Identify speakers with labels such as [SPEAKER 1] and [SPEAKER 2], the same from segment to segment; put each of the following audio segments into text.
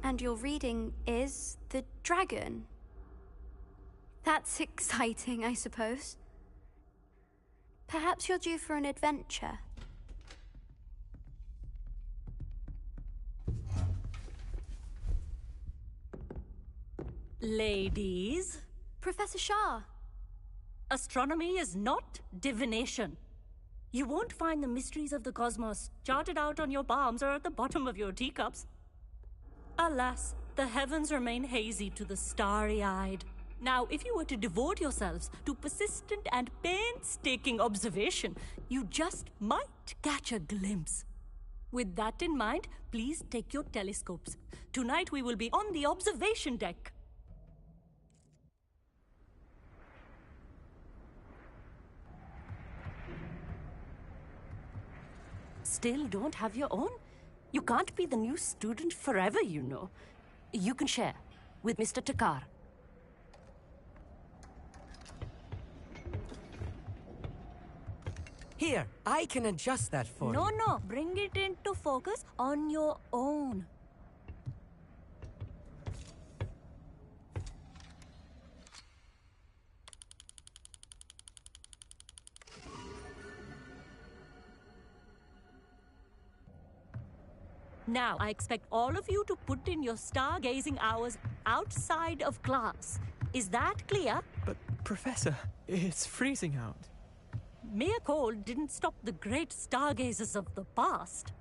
[SPEAKER 1] And your reading is the dragon. That's exciting, I suppose. Perhaps you're due for an adventure.
[SPEAKER 2] Ladies,
[SPEAKER 1] Professor Shah.
[SPEAKER 2] astronomy is not divination. You won't find the mysteries of the cosmos charted out on your palms or at the bottom of your teacups. Alas, the heavens remain hazy to the starry-eyed. Now, if you were to devote yourselves to persistent and painstaking observation, you just might catch a glimpse. With that in mind, please take your telescopes. Tonight we will be on the observation deck. Still don't have your own? You can't be the new student forever, you know. You can share with Mr. Takar.
[SPEAKER 3] Here, I can adjust that for you.
[SPEAKER 2] No, bring it into focus on your own. Now, I expect all of you to put in your stargazing hours outside of class. Is that clear?
[SPEAKER 4] But, Professor, it's freezing out.
[SPEAKER 2] Mere cold didn't stop the great stargazers of the past.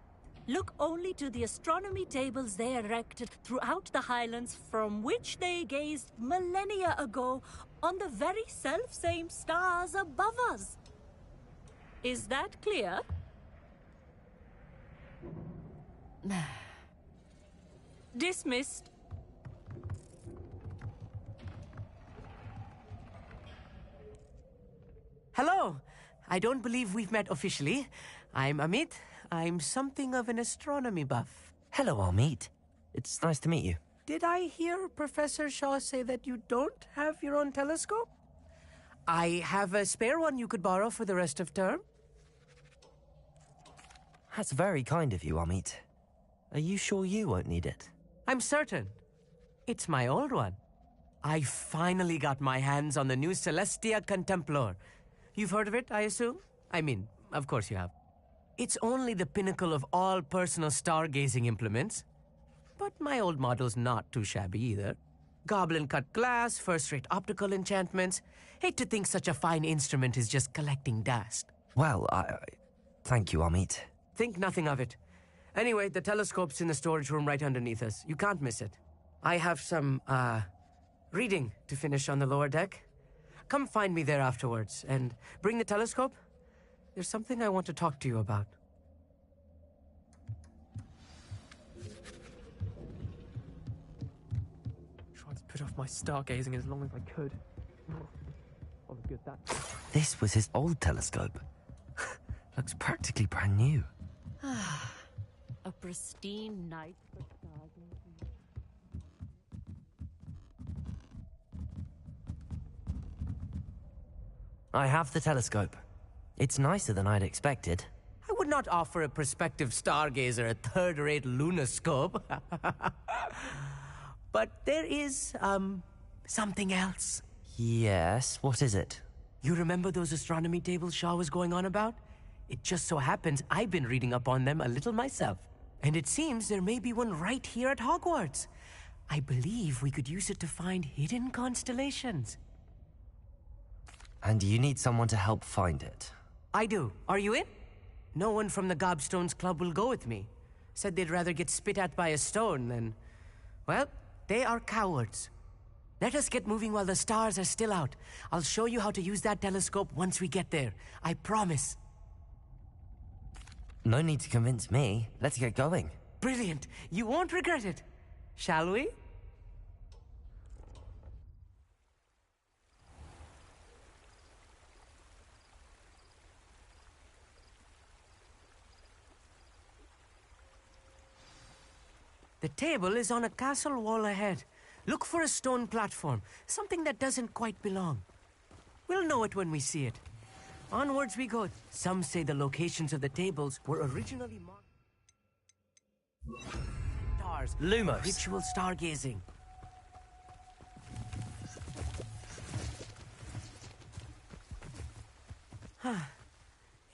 [SPEAKER 2] Look only to the astronomy tables they erected throughout the highlands from which they gazed millennia ago on the very self-same stars above us. Is that clear? Dismissed.
[SPEAKER 3] Hello. I don't believe we've met officially. I'm Amit. I'm something of an astronomy buff.
[SPEAKER 5] Hello, Amit. It's nice to meet you.
[SPEAKER 3] Did I hear Professor Shaw say that you don't have your own telescope? I have a spare one you could borrow for the rest of term.
[SPEAKER 5] That's very kind of you, Amit. Are you sure you won't need it?
[SPEAKER 3] I'm certain. It's my old one. I finally got my hands on the new Celestia Contemplor. You've heard of it, I assume? I mean, of course you have. It's only the pinnacle of all personal stargazing implements. But my old model's not too shabby either. Goblin-cut glass, first-rate optical enchantments. Hate to think such a fine instrument is just collecting dust.
[SPEAKER 5] Well, thank you, Amit.
[SPEAKER 3] Think nothing of it. Anyway, the telescope's in the storage room right underneath us. You can't miss it. I have some, reading to finish on the lower deck. Come find me there afterwards, and bring the telescope. There's something I want to talk to you about.
[SPEAKER 4] Tried to put off my stargazing as long as I could. All the good that.
[SPEAKER 5] This was his old telescope. Looks practically brand new.
[SPEAKER 2] A pristine night for stargazing.
[SPEAKER 5] I have the telescope. It's nicer than I'd expected.
[SPEAKER 3] I would not offer a prospective stargazer a third-rate lunoscope. But there is, something else.
[SPEAKER 5] Yes, what is it?
[SPEAKER 3] You remember those astronomy tables Shaw was going on about? It just so happens I've been reading up on them a little myself. And it seems there may be one right here at Hogwarts. I believe we could use it to find hidden constellations.
[SPEAKER 5] And you need someone to help find it.
[SPEAKER 3] I do. Are you in? No one from the Gobstones Club will go with me. Said they'd rather get spit at by a stone than... Well, they are cowards. Let us get moving while the stars are still out. I'll show you how to use that telescope once we get there. I promise.
[SPEAKER 5] No need to convince me. Let's get going.
[SPEAKER 3] Brilliant. You won't regret it. Shall we? The table is on a castle wall ahead. Look for a stone platform, something that doesn't quite belong. We'll know it when we see it. Onwards we go. Some say the locations of the tables were originally marked. stars.
[SPEAKER 5] Lumos.
[SPEAKER 3] Ritual stargazing.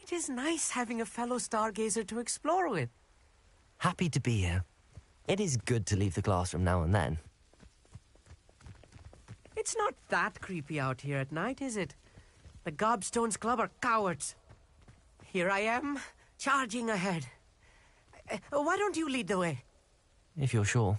[SPEAKER 3] It is nice having a fellow stargazer to explore with.
[SPEAKER 5] Happy to be here. It is good to leave the classroom now and then.
[SPEAKER 3] It's not that creepy out here at night, is it? The Gobstones Club are cowards. Here I am, charging ahead. Why don't you lead the way?
[SPEAKER 5] If you're sure.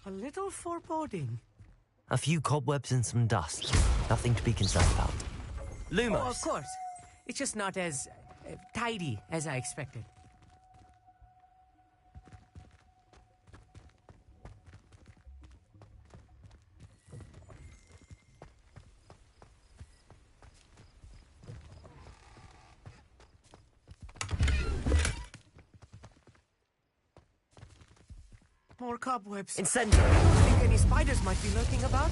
[SPEAKER 3] A little foreboding.
[SPEAKER 5] A few cobwebs and some dust. Nothing to be concerned about. Lumos.
[SPEAKER 3] Oh, of course. It's just not as tidy as I expected. More cobwebs.
[SPEAKER 5] Incendio.
[SPEAKER 3] Think any spiders might be lurking about?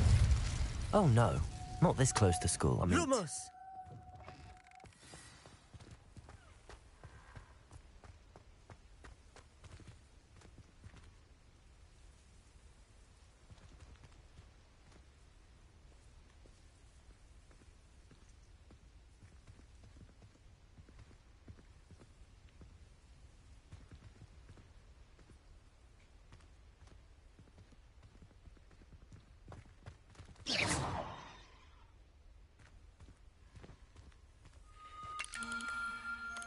[SPEAKER 5] Oh no, not this close to school. I mean,
[SPEAKER 3] Lumos!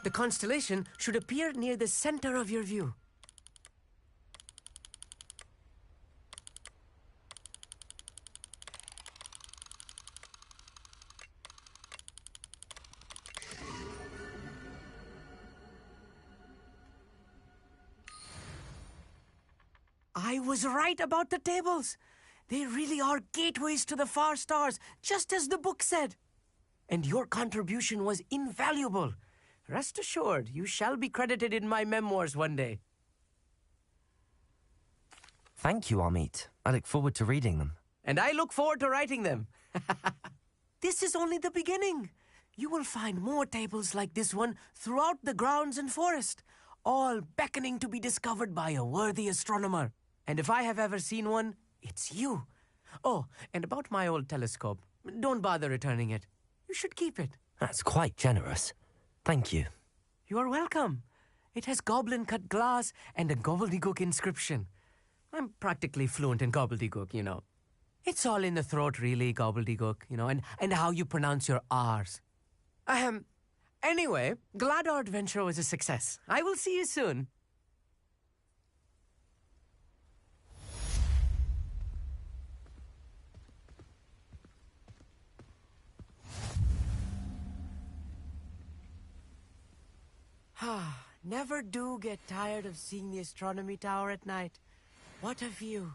[SPEAKER 3] The constellation should appear near the center of your view. I was right about the tables. They really are gateways to the far stars, just as the book said. And your contribution was invaluable. Rest assured, you shall be credited in my memoirs one day.
[SPEAKER 5] thank you, Amit. I look forward to reading them.
[SPEAKER 3] And I look forward to writing them. This is only the beginning. You will find more tables like this one throughout the grounds and forest, all beckoning to be discovered by a worthy astronomer. And if I have ever seen one, it's you. Oh, and about my old telescope, don't bother returning it. You should keep it.
[SPEAKER 5] That's quite generous. Thank you.
[SPEAKER 3] You are welcome. It has goblin-cut glass and a gobbledygook inscription. I'm practically fluent in gobbledygook, you know. It's all in the throat, really, gobbledygook, you know, and how you pronounce your R's. Anyway, glad our adventure was a success. I will see you soon. Never do get tired of seeing the astronomy tower at night. What a view.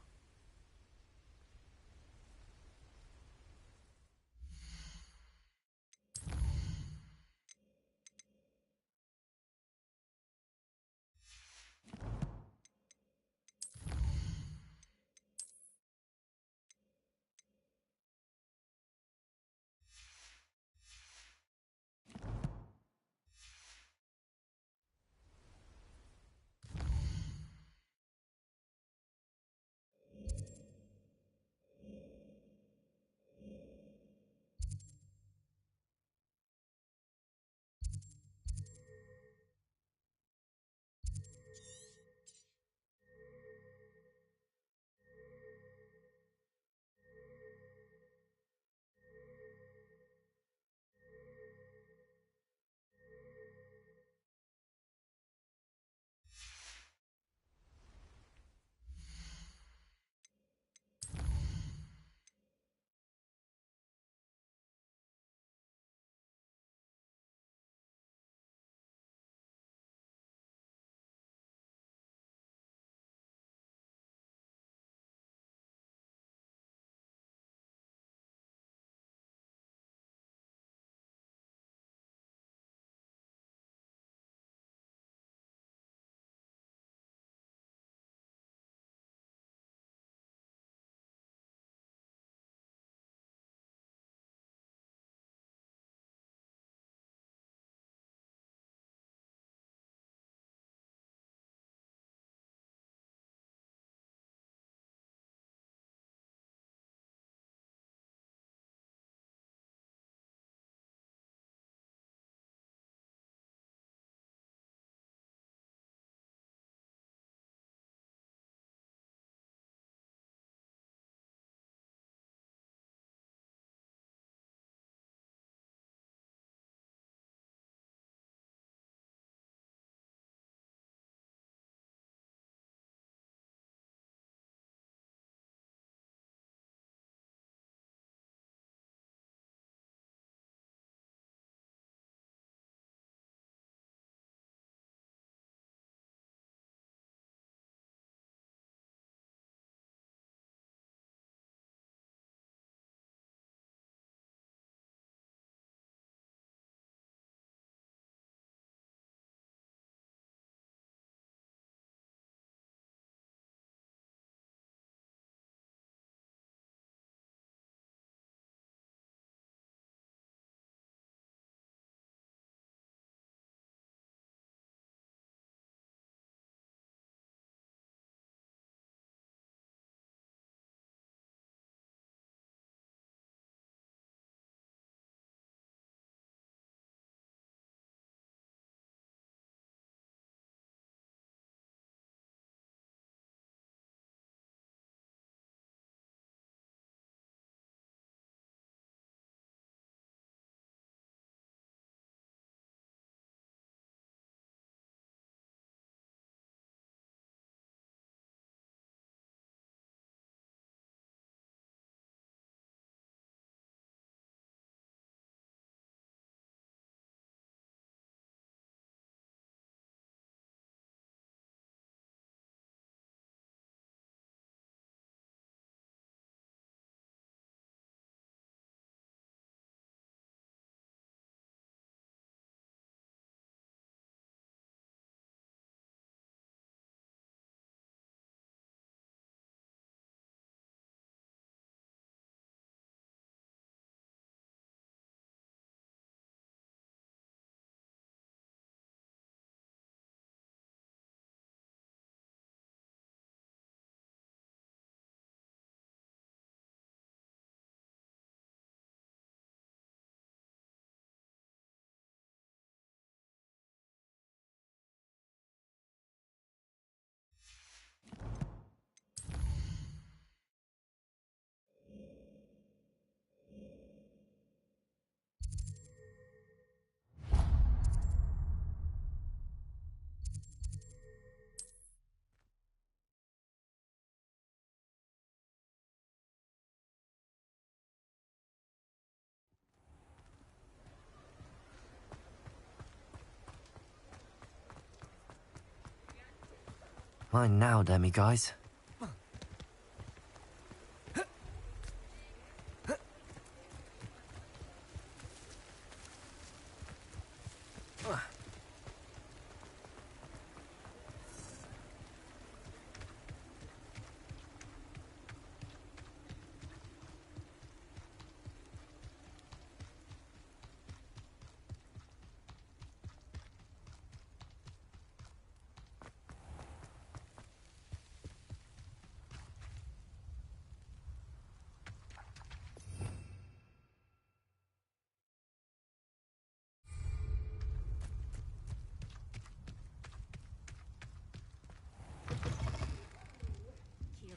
[SPEAKER 5] Mine now, Demi guys.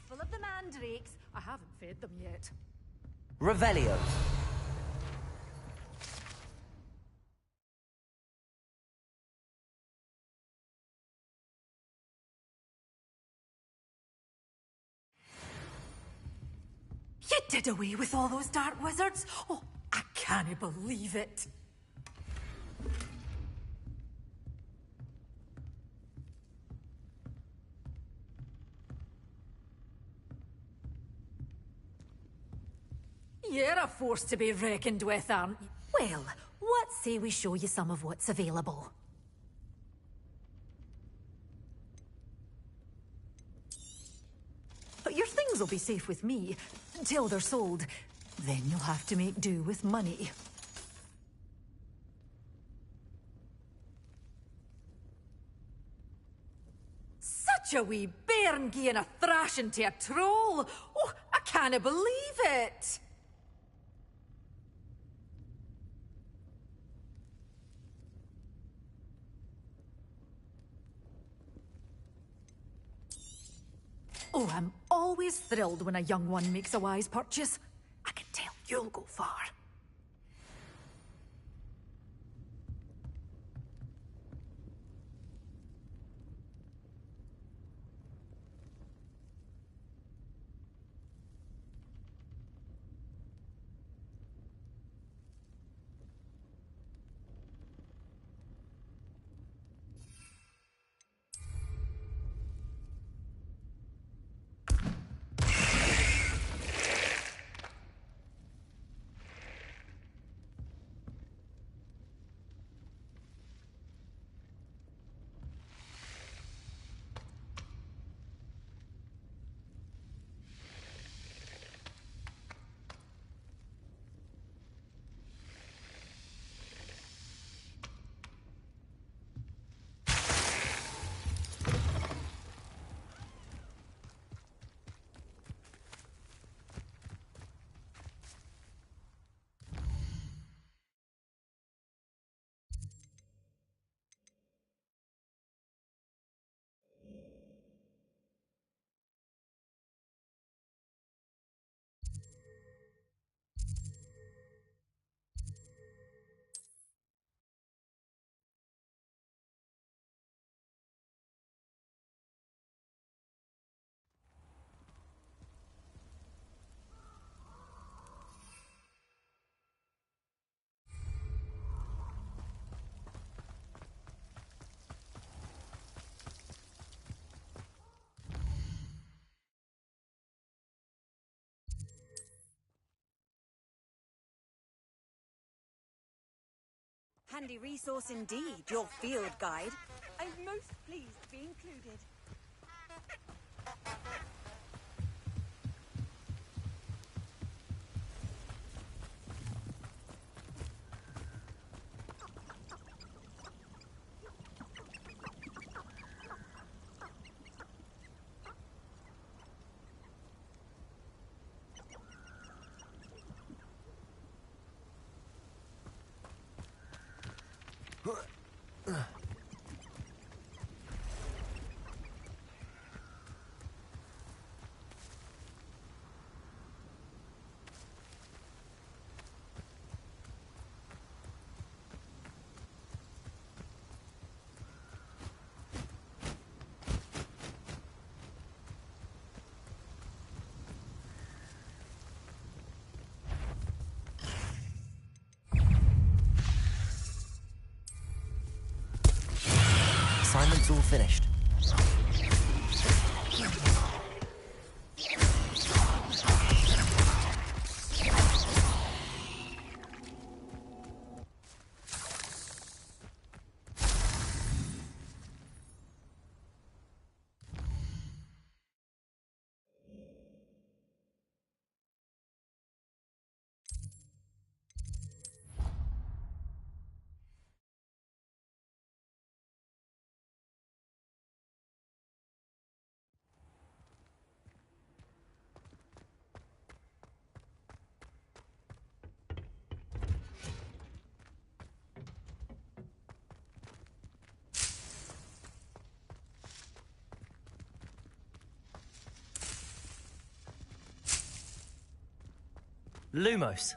[SPEAKER 6] Careful of the mandrakes. I haven't fed them yet.
[SPEAKER 3] Revelio.
[SPEAKER 6] You did away with all those dark wizards? Oh, I can't believe it. You're a force to be reckoned with, aren't you? Well, what say we show you some of what's available? But your things will be safe with me, until they're sold. Then you'll have to make do with money. Such a wee bairn gieing a thrashing to a troll! Oh, I can't believe it! Oh, I'm always thrilled when a young one makes a wise purchase. I can tell you'll go far.
[SPEAKER 7] Handy resource indeed, your field guide. I'm most pleased to be included.
[SPEAKER 5] Assignment's all finished.
[SPEAKER 8] Lumos.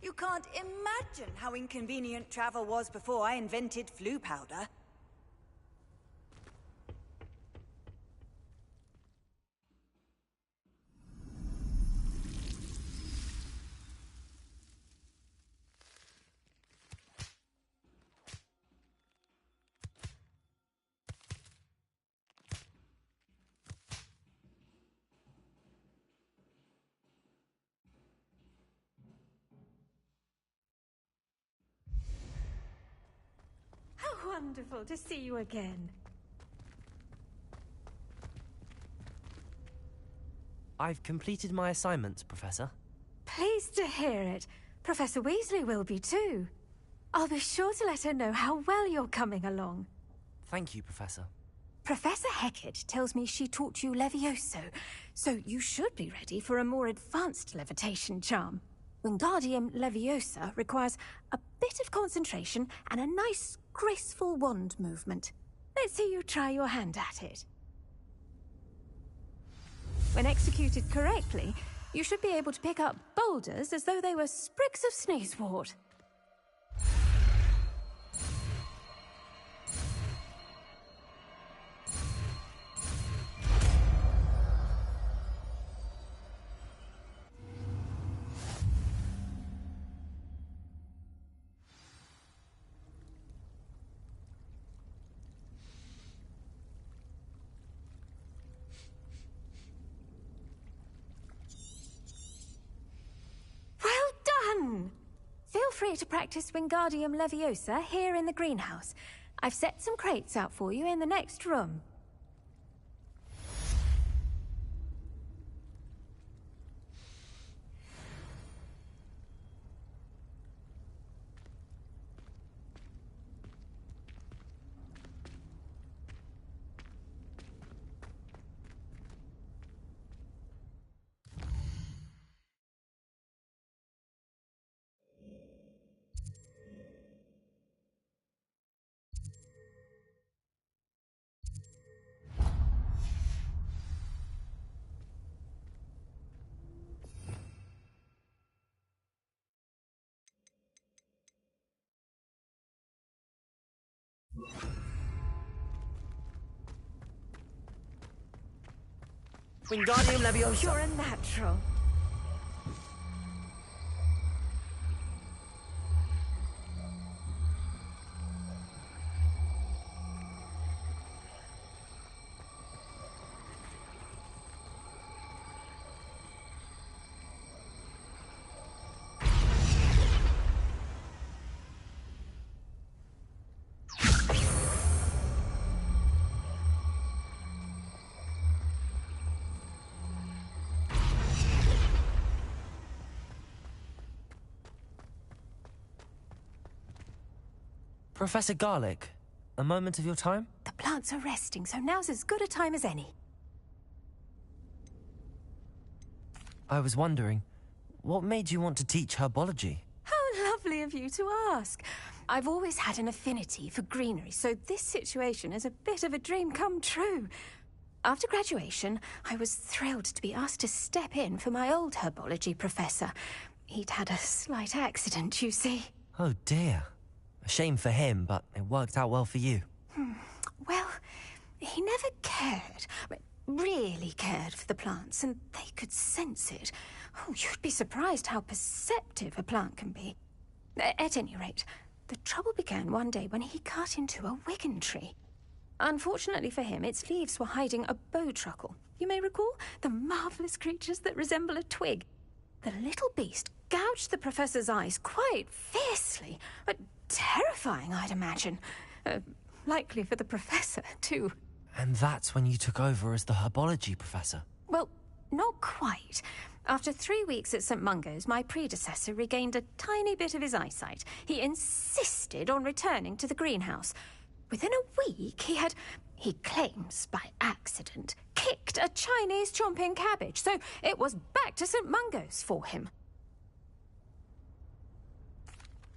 [SPEAKER 7] You can't imagine how inconvenient travel was before I invented flu powder.
[SPEAKER 9] How wonderful to see you again.
[SPEAKER 8] I've completed my assignments, Professor.
[SPEAKER 9] Pleased to hear it. Professor Weasley will be too. I'll be sure to let her know how well you're coming along.
[SPEAKER 8] Thank you, Professor.
[SPEAKER 9] Professor Hecat tells me she taught you Levioso, so you should be ready for a more advanced levitation charm. Wingardium Leviosa requires a bit of concentration and a nice, graceful wand movement. Let's see you try your hand at it. When executed correctly, you should be able to pick up boulders as though they were sprigs of sneezewort. Feel free to practice Wingardium Leviosa here in the greenhouse. I've set some crates out for you in the next room.
[SPEAKER 8] Wingardium Leviosa!
[SPEAKER 9] You're a natural.
[SPEAKER 8] Professor Garlick, a moment of your time?
[SPEAKER 9] The plants are resting, so now's as good a time as any.
[SPEAKER 8] I was wondering, what made you want to teach herbology?
[SPEAKER 9] How lovely of you to ask. I've always had an affinity for greenery, so this situation is a bit of a dream come true. After graduation, I was thrilled to be asked to step in for my old herbology professor. He'd had a slight accident, you see.
[SPEAKER 8] Oh dear. A shame for him, but it worked out well for you.
[SPEAKER 9] Well, he never cared, really cared for the plants, and they could sense it. Oh, you'd be surprised how perceptive a plant can be. At any rate, the trouble began one day when he cut into a wigan tree. Unfortunately for him, its leaves were hiding a bowtruckle. You may recall the marvellous creatures that resemble a twig. The little beast gouged the professor's eyes quite fiercely. Terrifying, I'd imagine. Likely for the professor, too.
[SPEAKER 8] And that's when you took over as the herbology professor?
[SPEAKER 9] Well, not quite. After 3 weeks at St. Mungo's, my predecessor regained a tiny bit of his eyesight. He insisted on returning to the greenhouse. Within a week, he claims by accident, kicked a Chinese chomping cabbage, so it was back to St. Mungo's for him.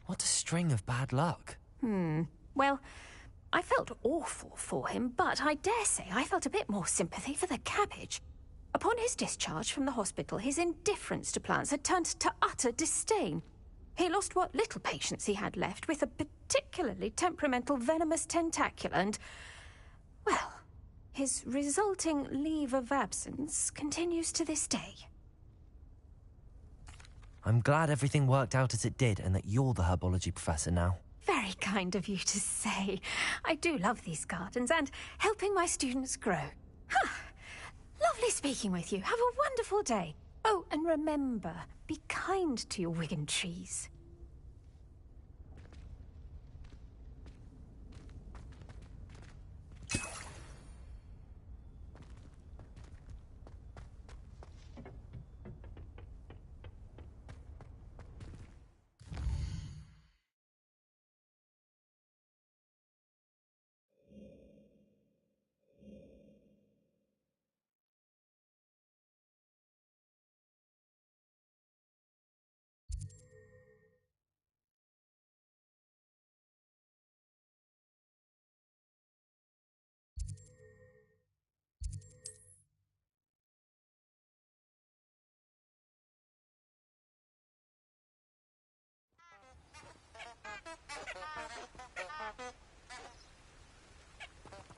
[SPEAKER 8] What a string of bad luck.
[SPEAKER 9] Well, I felt awful for him, but I dare say I felt a bit more sympathy for the cabbage. Upon his discharge from the hospital, his indifference to plants had turned to utter disdain. He lost what little patience he had left with a particularly temperamental venomous tentacula and, well, his resulting leave of absence continues to this day.
[SPEAKER 8] I'm glad everything worked out as it did and that you're the herbology professor now.
[SPEAKER 9] Very kind of you to say. I do love these gardens and helping my students grow. Lovely speaking with you. Have a wonderful day. Oh, and remember, be kind to your wigan trees.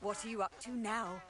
[SPEAKER 7] What are you up to now?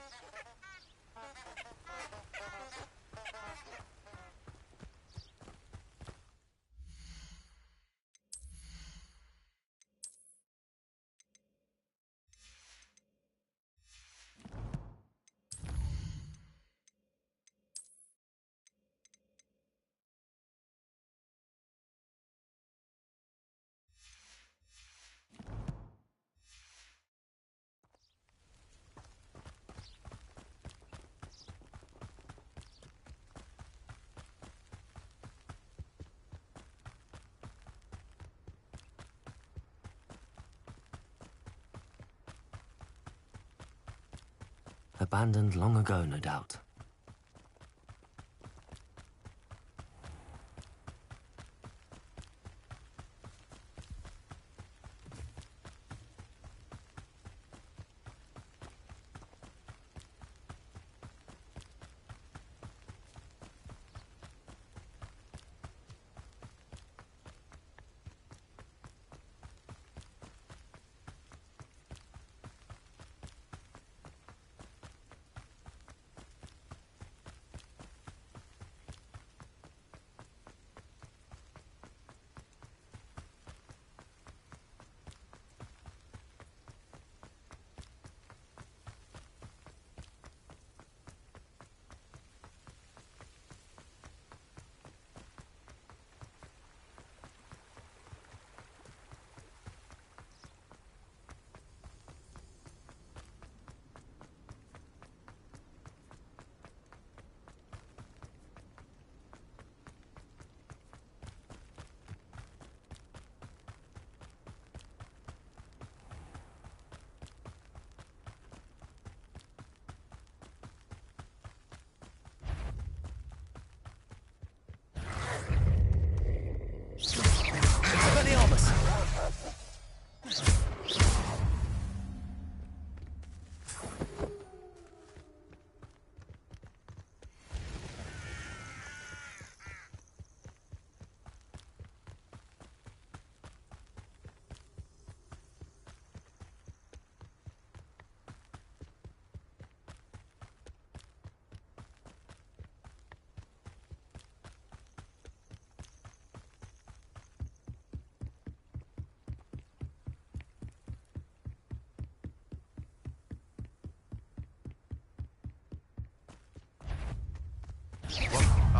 [SPEAKER 5] Abandoned long ago, no doubt.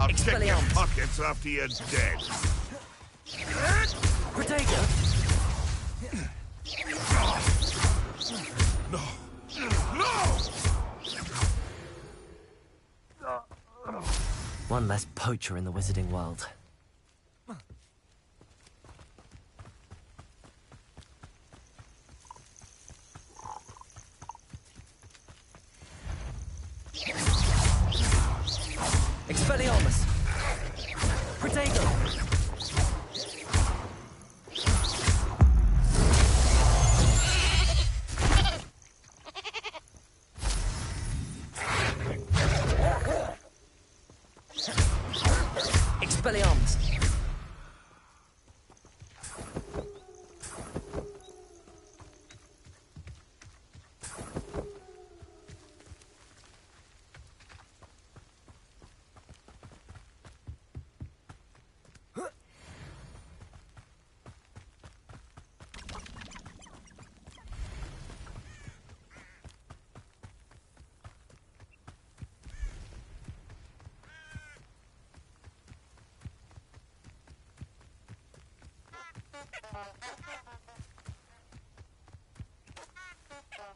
[SPEAKER 10] I'll check your
[SPEAKER 8] Expelliarmus.
[SPEAKER 10] pockets after you're dead.
[SPEAKER 8] Protego!
[SPEAKER 10] No! No!
[SPEAKER 8] One less poacher in the wizarding world. Expelliarmus! Protego! Expelliarmus!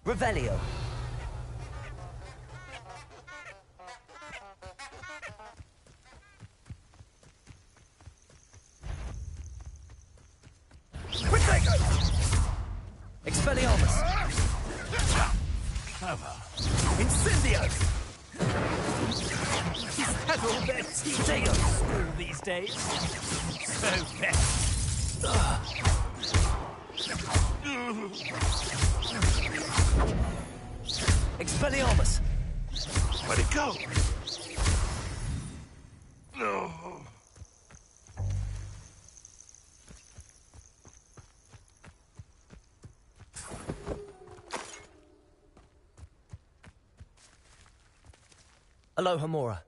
[SPEAKER 8] Revelio. Expelliarmus.
[SPEAKER 3] Incendio! Is that all they're teaching at school these days? So best.
[SPEAKER 8] Expelliarmus.
[SPEAKER 10] Where'd it go? No.
[SPEAKER 8] Alohomora.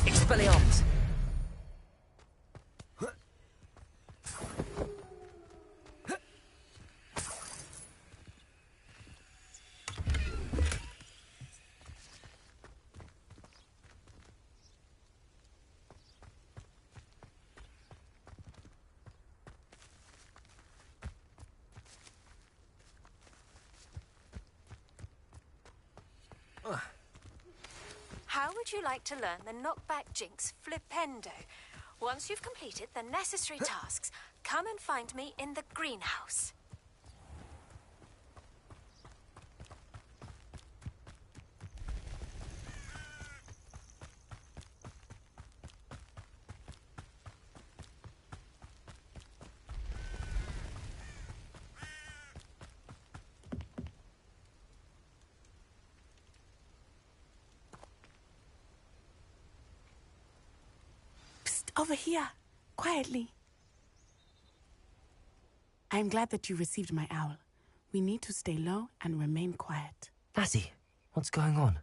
[SPEAKER 8] Expelliarmus.
[SPEAKER 9] How would you like to learn the knockback jinx flipendo? Once you've completed the necessary tasks, come and find me in the greenhouse.
[SPEAKER 11] Over here, quietly. I'm glad that you received my owl. We need to stay low and remain quiet.
[SPEAKER 8] Lassie, what's going on?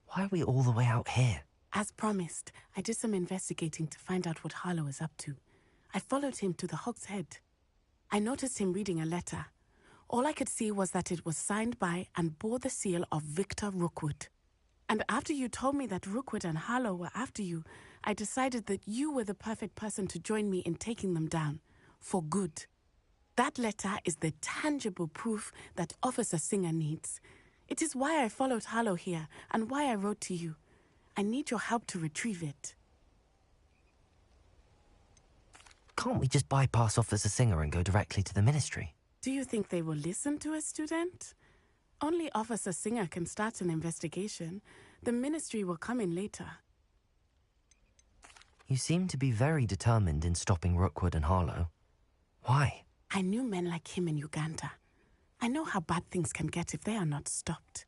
[SPEAKER 8] Why are we all the way out here?
[SPEAKER 11] As promised, I did some investigating to find out what Harlow is up to. I followed him to the Hog's Head. I noticed him reading a letter. All I could see was that it was signed by and bore the seal of Victor Rookwood. And after you told me that Rookwood and Harlow were after you, I decided that you were the perfect person to join me in taking them down. For good. That letter is the tangible proof that Officer Singer needs. It is why I followed Harlow here and why I wrote to you. I need your help to retrieve it.
[SPEAKER 8] Can't we just bypass Officer Singer and go directly to the Ministry?
[SPEAKER 11] Do you think they will listen to a student? Only Officer Singer can start an investigation. The Ministry will come in later.
[SPEAKER 8] You seem to be very determined in stopping Rookwood and Harlow. Why?
[SPEAKER 11] I knew men like him in Uganda. I know how bad things can get if they are not stopped.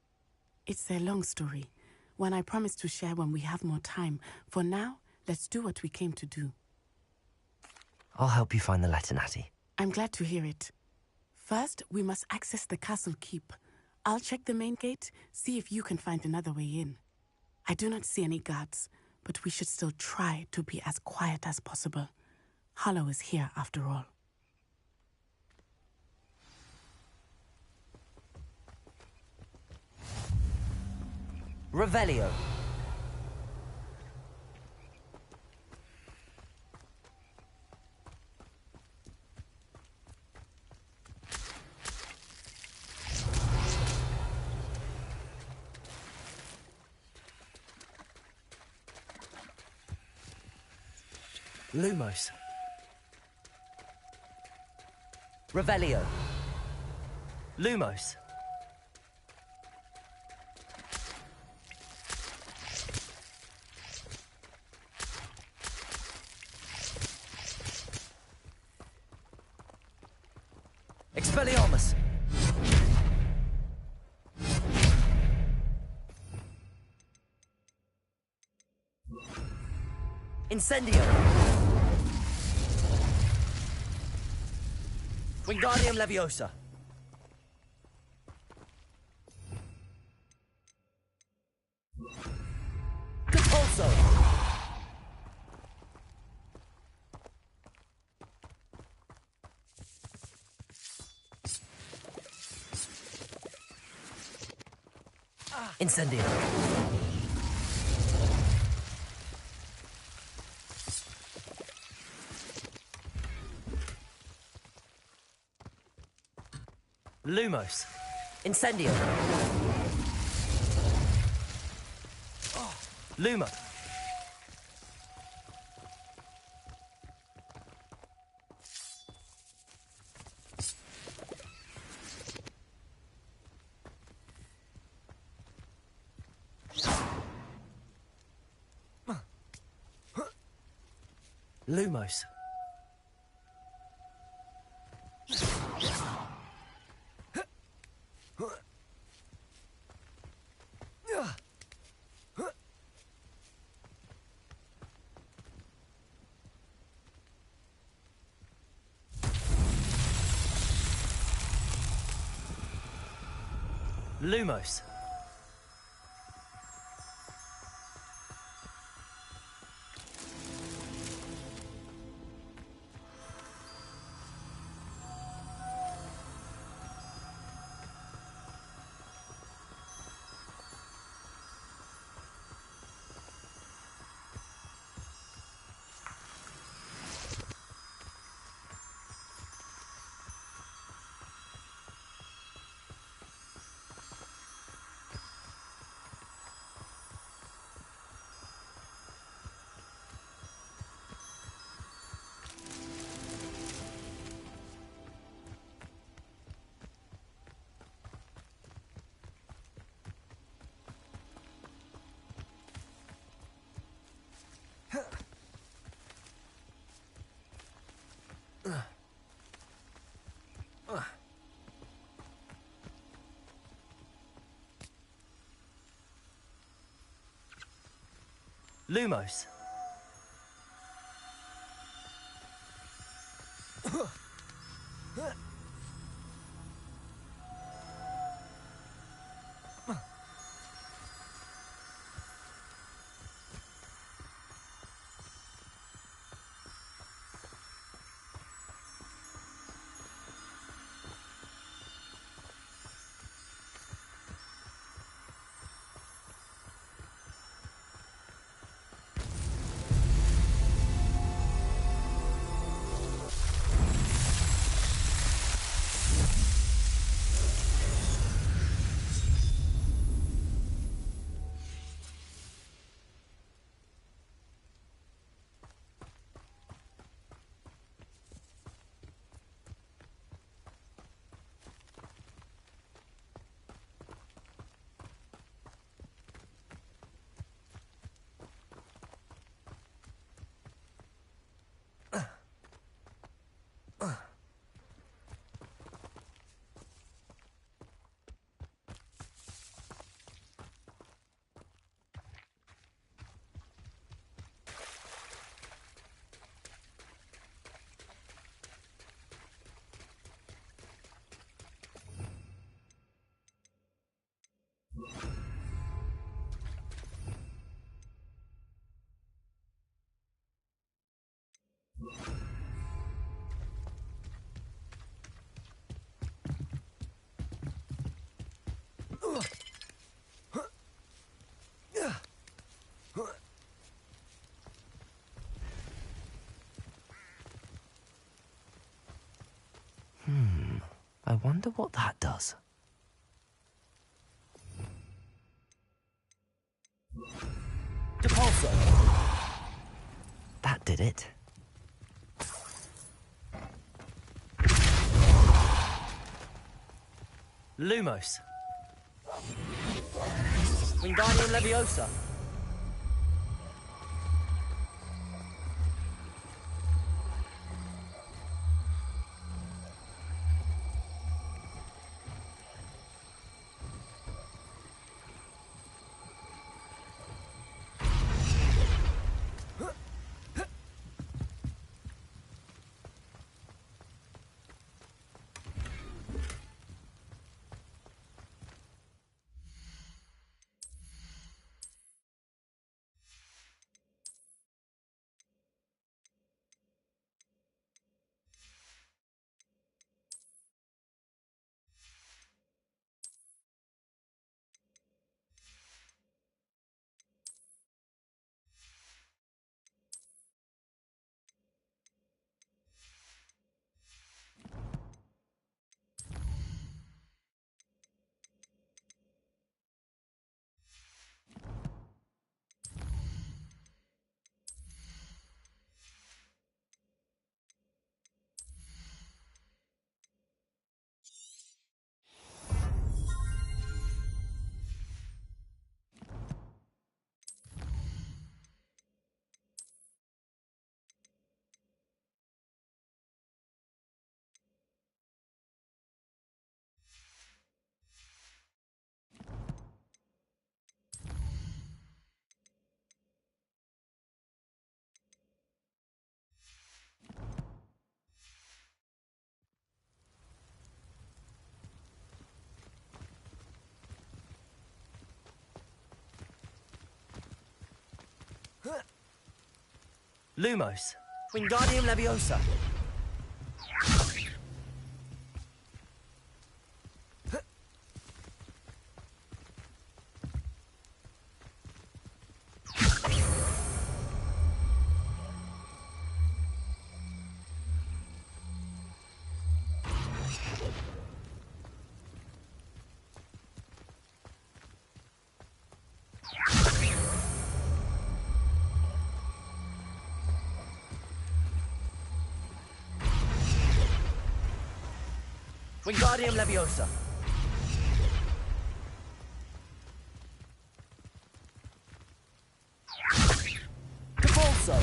[SPEAKER 11] It's a long story, one I promise to share when we have more time. For now, let's do what we came to do.
[SPEAKER 8] I'll help you find the letter, Natty.
[SPEAKER 11] I'm glad to hear it. First, we must access the castle keep. I'll check the main gate, see if you can find another way in. I do not see any guards, but we should still try to be as quiet as possible. Harlow is here, after all.
[SPEAKER 8] Revelio. Lumos. Revelio. Lumos. Expelliarmus. Incendio. Wingardium Leviosa. Compulso. Incendio. Lumos. Incendio. Luma. Lumos. Lumos. Lumos. I wonder what that does. Depulso! That did it. Lumos. Wingardium Leviosa. Lumos. Wingardium Leviosa. Wingardium Leviosa. Depulso.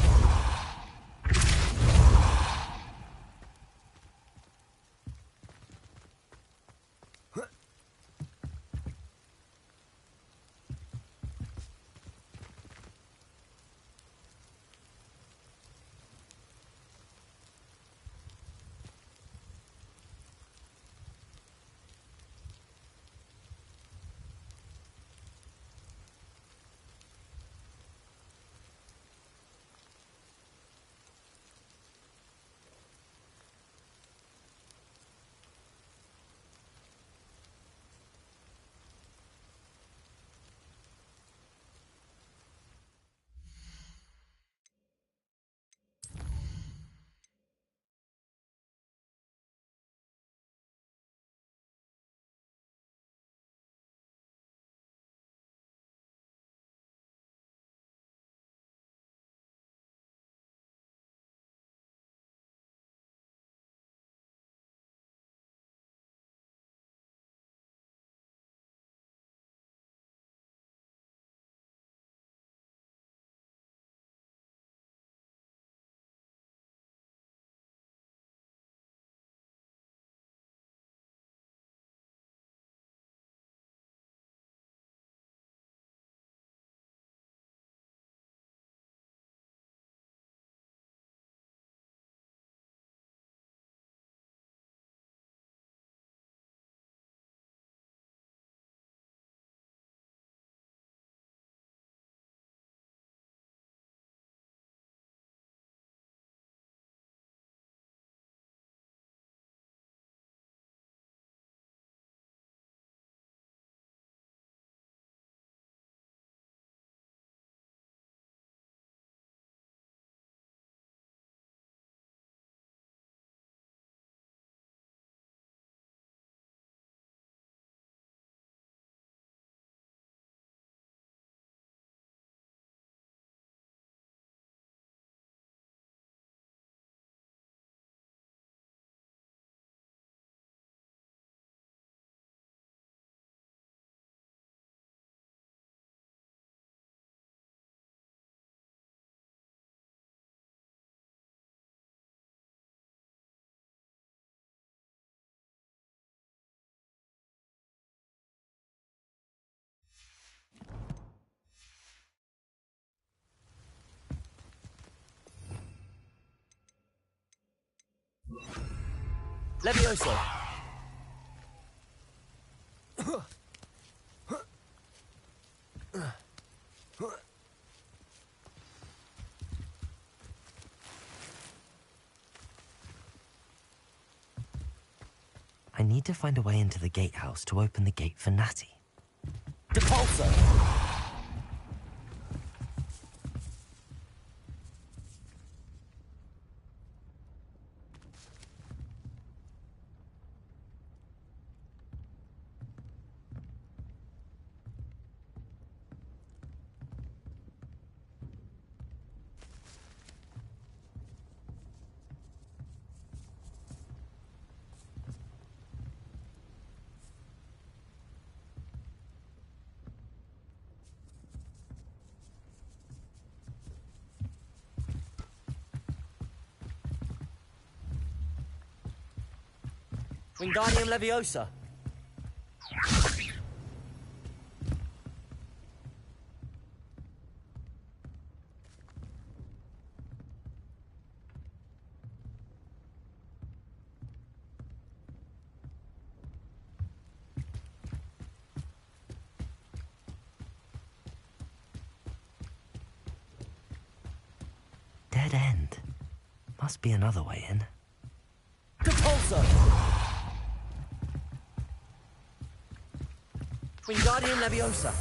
[SPEAKER 8] Levioso! I need to find a way into the gatehouse to open the gate for Natty. Depulso! Wingardium Leviosa. Dead end. Must be another way in. Depulso! Wingardium Leviosa.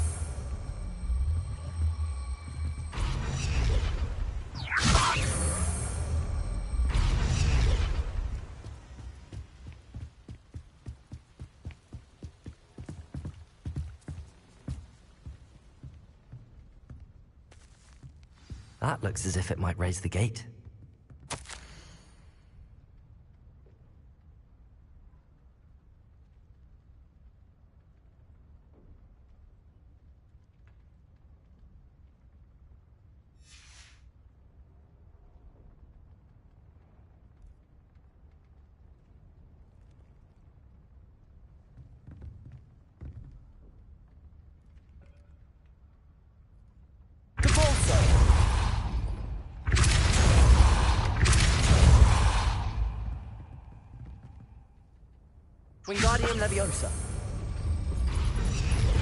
[SPEAKER 8] That looks as if it might raise the gate. Wingardium Leviosa.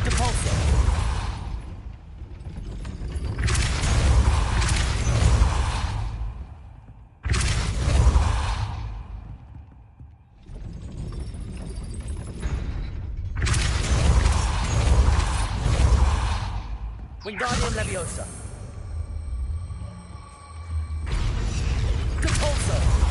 [SPEAKER 8] Depulso. Wingardium Leviosa. Depulso.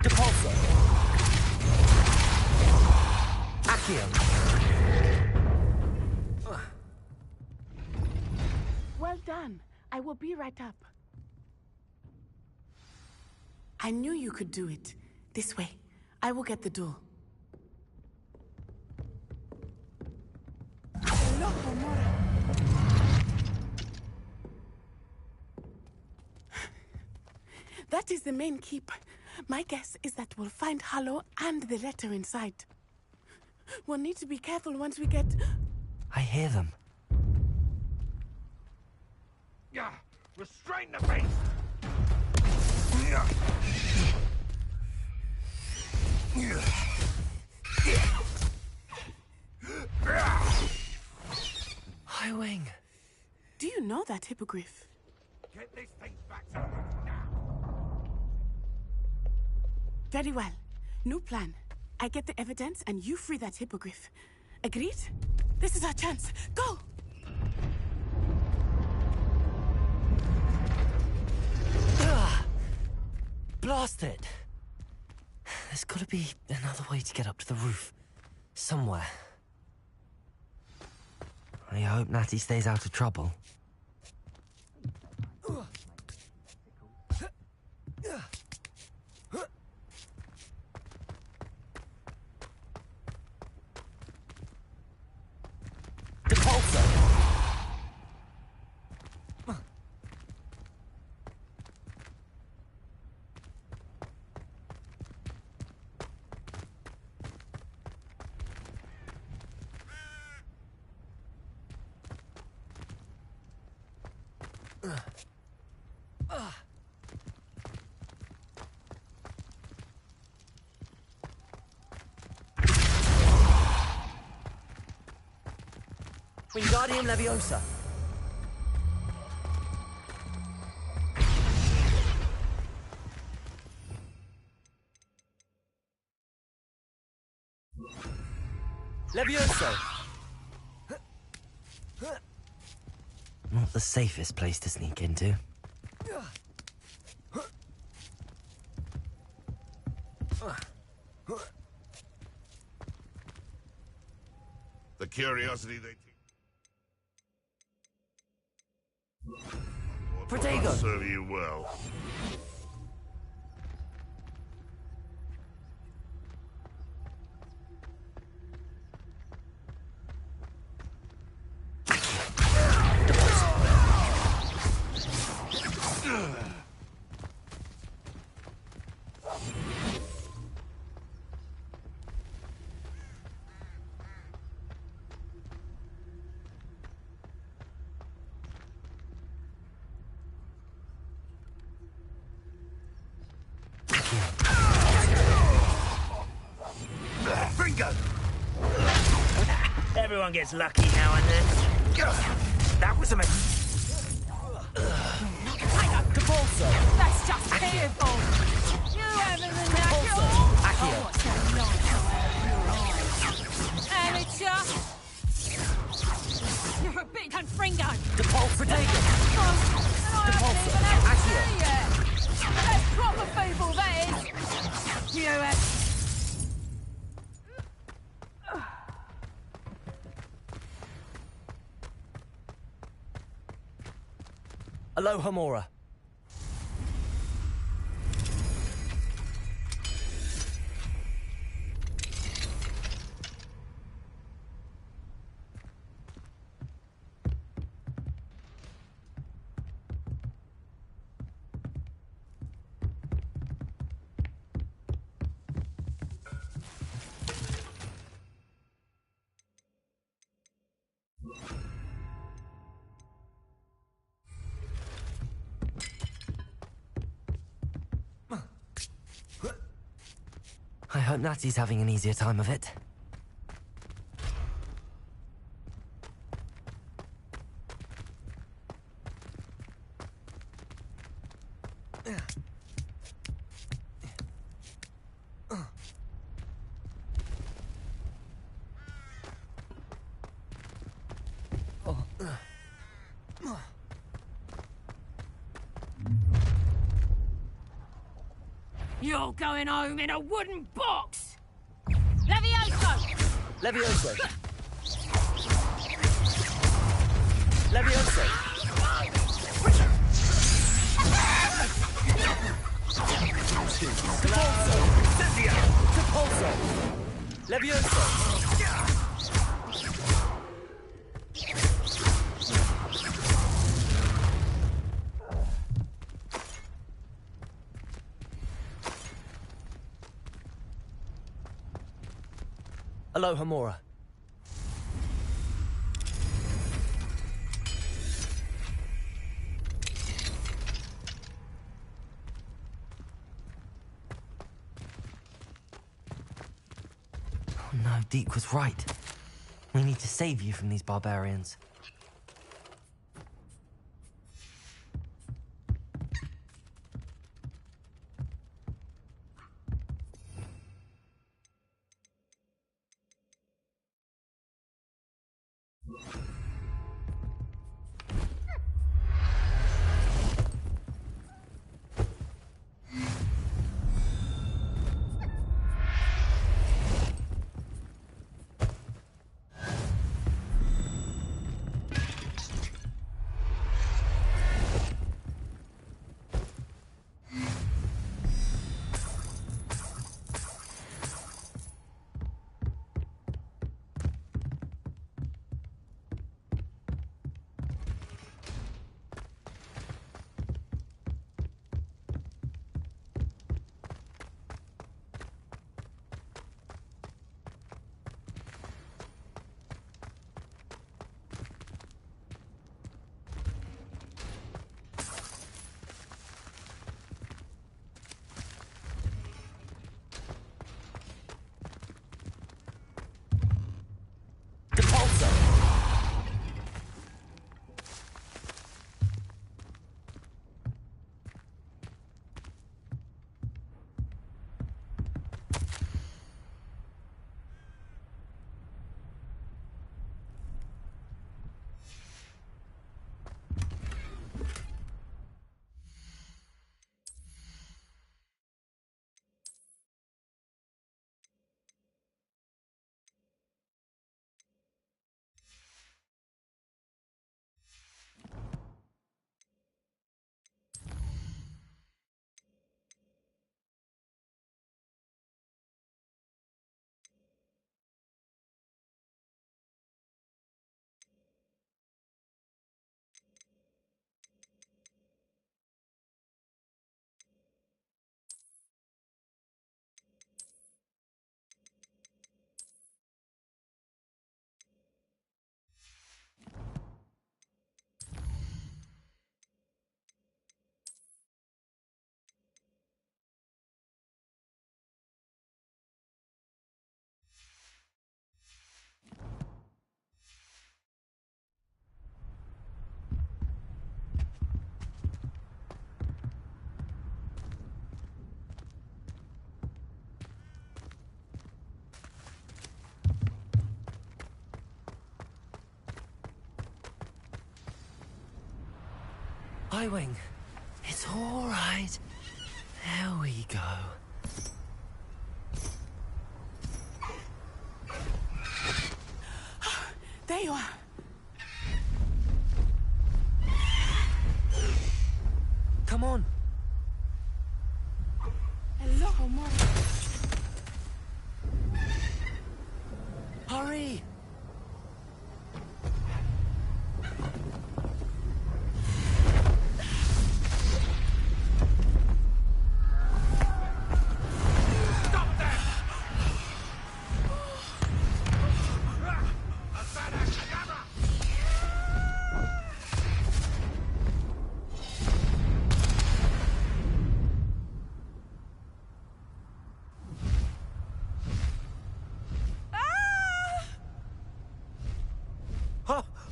[SPEAKER 8] Depulso. Accio.
[SPEAKER 11] Well done. I will be right up. I knew you could do it. This way. I will get the door. Hello, Homora. That is the main keep. My guess is that we'll find Harlow and the letter inside. We'll need to be careful once we get...
[SPEAKER 8] I hear them.
[SPEAKER 10] Yeah, restrain the beast! Yeah.
[SPEAKER 8] High Wing.
[SPEAKER 11] Do you know that hippogriff?
[SPEAKER 10] Get this thing back to us now!
[SPEAKER 11] Very well. New plan. I get the evidence and you free that hippogriff. Agreed? This is our chance. Go!
[SPEAKER 8] Blast it! There's gotta be another way to get up to the roof. Somewhere. I hope Natty stays out of trouble. Wingardium Leviosa. Levioso. Not the safest place to sneak into.
[SPEAKER 10] The curiosity they
[SPEAKER 8] Protego.
[SPEAKER 10] will serve you well.
[SPEAKER 12] Everyone gets lucky now and then. That was a
[SPEAKER 8] Depulso.
[SPEAKER 6] That's just fearful. You haven't been that
[SPEAKER 8] Accio.
[SPEAKER 6] amateur. You're a bit Fringo.
[SPEAKER 8] Depulso. Protego.
[SPEAKER 6] Depulso.
[SPEAKER 8] Accio.
[SPEAKER 6] That's proper people, that is. You
[SPEAKER 8] Aloha Mora. I hope Natty's having an easier time of it.
[SPEAKER 6] You're going home in a wooden box! Levioso!
[SPEAKER 8] Levioso. Levioso. Levioso! Aloha Mora. Oh no, Deke was right. We need to save you from these barbarians. Wing, it's all right. There we go.
[SPEAKER 11] There you are.
[SPEAKER 8] Come on.
[SPEAKER 11] Hello, Mom.
[SPEAKER 8] Hurry!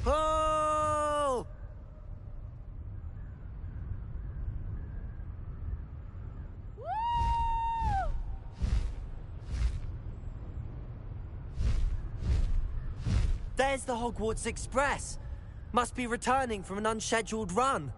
[SPEAKER 8] Oh! There's the Hogwarts Express. Must be returning from an unscheduled run.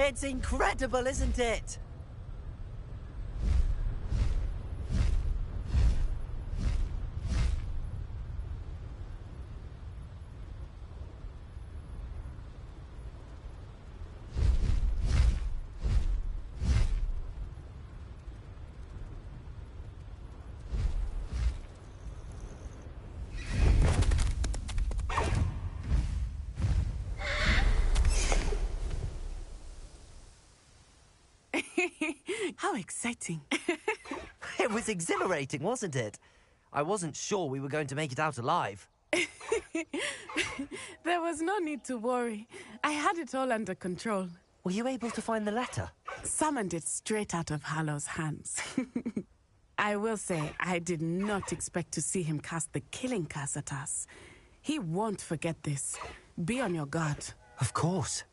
[SPEAKER 8] It's incredible, isn't it?
[SPEAKER 11] How exciting.
[SPEAKER 8] It was exhilarating, wasn't it? I wasn't sure we were going to make it out alive.
[SPEAKER 11] There was no need to worry. I had it all under control.
[SPEAKER 8] Were you able to find the letter?
[SPEAKER 11] Summoned it straight out of Hallow's hands. I will say, I did not expect to see him cast the killing curse at us. He won't forget this. Be on your guard.
[SPEAKER 8] Of course.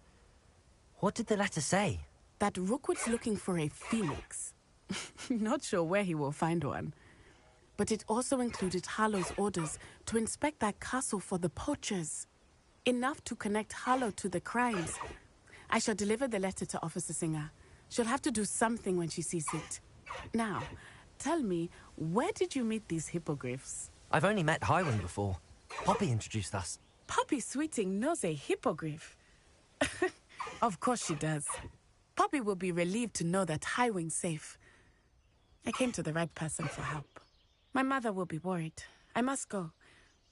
[SPEAKER 8] What did the letter say?
[SPEAKER 11] That Rookwood's looking for a phoenix. Not sure where he will find one. But it also included Harlow's orders to inspect that castle for the poachers. Enough to connect Harlow to the crimes. I shall deliver the letter to Officer Singer. She'll have to do something when she sees it. Now, tell me, where did you meet these hippogriffs?
[SPEAKER 8] I've only met Highwing before. Poppy introduced us.
[SPEAKER 11] Poppy Sweeting knows a hippogriff. Of course she does. Poppy will be relieved to know that Highwing's safe. I came to the right person for help. My mother will be worried. I must go.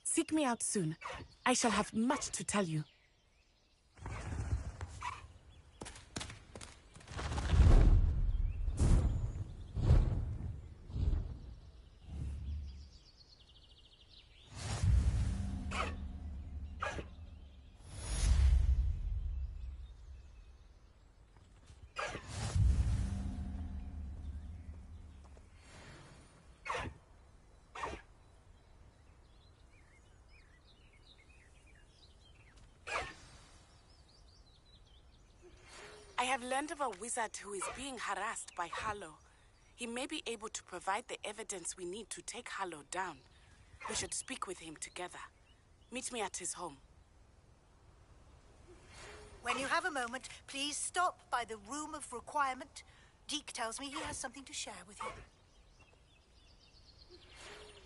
[SPEAKER 11] Seek me out soon. I shall have much to tell you. I have learned of a wizard who is being harassed by Harlow. He may be able to provide the evidence we need to take Harlow down. We should speak with him together. Meet me at his home.
[SPEAKER 13] When you have a moment, please stop by the Room of Requirement. Deke tells me he has something to share with you.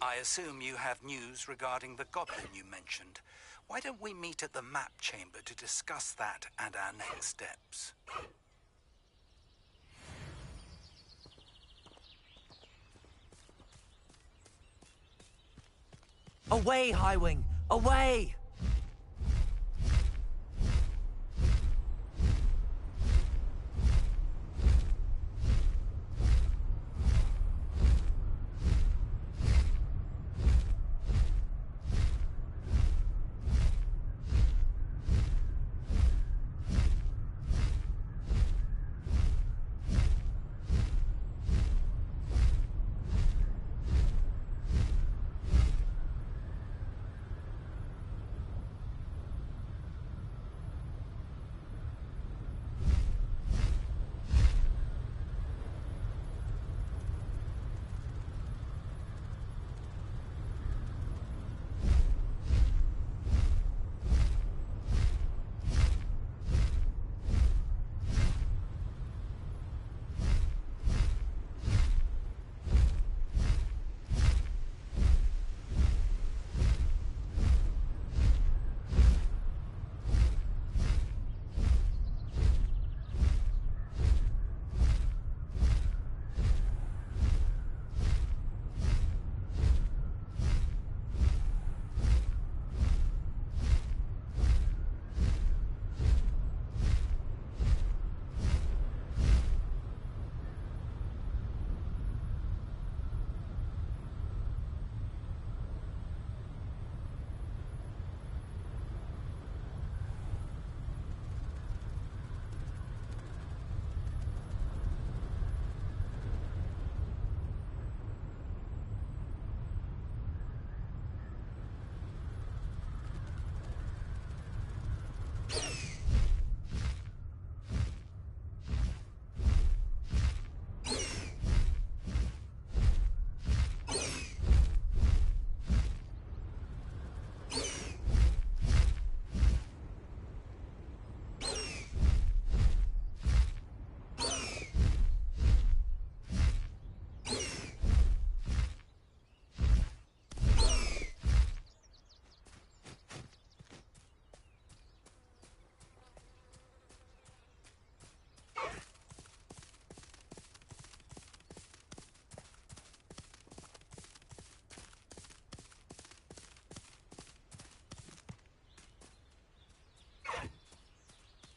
[SPEAKER 14] I assume you have news regarding the goblin you mentioned. Why don't we meet at the map chamber to discuss that and our next steps?
[SPEAKER 8] Away, Highwing! Away!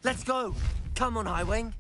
[SPEAKER 8] Let's go! Come on, Highwing.